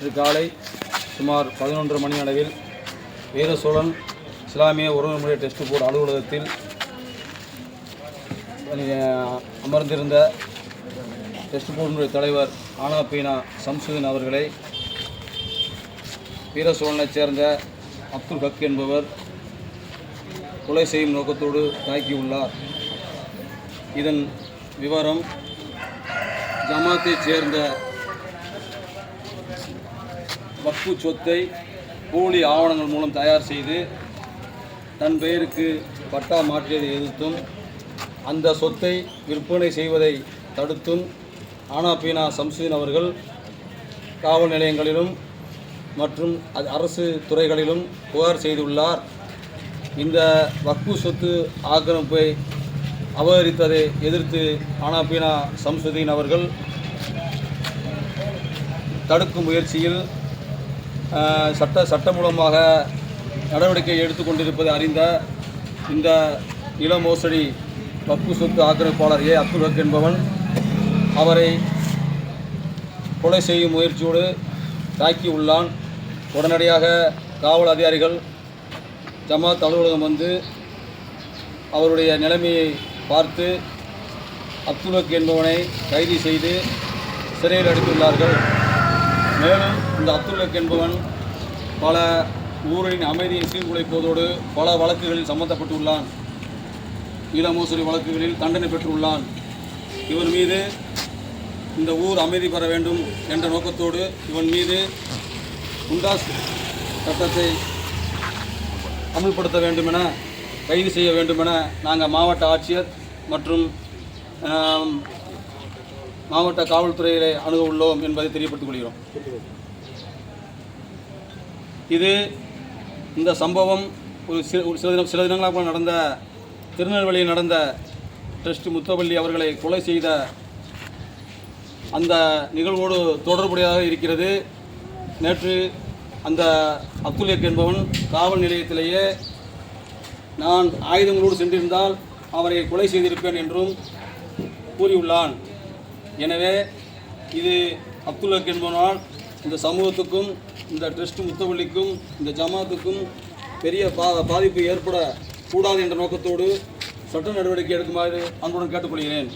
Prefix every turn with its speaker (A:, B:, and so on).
A: நேற்று காலை சுமார் 11:30 மணி அளவில் வீரசோழன் இஸ்லாமிய உறவுமுறை டெஸ்ட் போர்டு அலுவலகத்தில் அமர்ந்திருந்த டெஸ்ட் போர்டினுடைய தலைவர் ஆனா பீனா சம்சுதீன் அவர்களை வீரசோழனைச் சேர்ந்த அப்துல் ஹக் என்பவர் கொலை செய்யும் நோக்கத்தோடு தாக்கியுள்ளார். இதன் விவரம், ஜமாத்தைச் சேர்ந்த வக்ஃபு சொத்தை போலி ஆவணங்கள் மூலம் தயார் செய்து தன் பெயருக்கு பட்டா மாற்றியதை எதிர்த்தும் அந்த சொத்தை விற்பனை செய்வதை தடுத்தும் ஆனா பீனா சம்சுதீன் அவர்கள் காவல் நிலையங்களிலும் மற்றும் அரசு துறைகளிலும் புகார் செய்துள்ளார். இந்த வக்ஃபு சொத்து ஆக்கிரமிப்பை அபகரித்ததை எதிர்த்து ஆனா பீனா சம்சுதீன் அவர்கள் தடுக்கும் முயற்சியில் சட்டமூலமாக நடவடிக்கை எடுத்துக்கொண்டிருப்பதை அறிந்த இந்த நில மோசடி வக்ஃபு சொத்து ஆக்கிரமிப்பாளர் அப்துல் ஹக் என்பவன் அவரை கொலை செய்யும் முயற்சியோடு தாக்கியுள்ளான். உடனடியாக காவல் அதிகாரிகள் ஜமாத் அலுவலகம் வந்து அவருடைய நிலைமையை பார்த்து அப்துல் ஹக் என்பவனை கைது செய்து சிறையில் அடைத்துள்ளார்கள். மேலும் இந்த அப்துல் ஹக் என்பவன் பல ஊரின் அமைதியை சீர்குலைப்பதோடு பல வழக்குகளில் சம்பந்தப்பட்டுள்ளான். ஈழ மோசடி வழக்குகளில் தண்டனை பெற்றுள்ளான். இவர் மீது இந்த ஊர் அமைதி பெற வேண்டும் என்ற நோக்கத்தோடு இவன் மீது குண்டாஸ் சட்டத்தை அமுல்படுத்த வேண்டுமென, கைது செய்ய வேண்டுமென நாங்கள் மாவட்ட ஆட்சியர் மற்றும் மாவட்ட காவல்துறையிலே அணுக உள்ளோம் என்பதை தெரியப்படுத்திக் கொள்கிறோம். இந்த சம்பவம் சில தினங்களாக நடந்த திருநெல்வேலியில் நடந்த ட்ரஸ்ட் முத்தவள்ளி அவர்களை கொலை செய்த அந்த நிகழ்வோடு தொடர்புடையதாக இருக்கிறது. நேற்று அந்த அப்துல் ஹக் என்பவன் காவல் நிலையத்திலேயே நான் ஆயுதங்களோடு சென்றிருந்தால் அவரை கொலை செய்திருப்பேன் என்றும் கூறியுள்ளான். எனவே இது அப்துல் ஹக் என்பவனால் இந்த சமூகத்துக்கும் இந்த ட்ரஸ்ட் முத்தவள்ளிக்கும் இந்த ஜமாத்துக்கும் பெரிய பாதிப்பு ஏற்படக்கூடாது என்ற நோக்கத்தோடு சட்ட நடவடிக்கை எடுக்குமாறு அன்புடன் கேட்டுக்கொள்கிறேன்.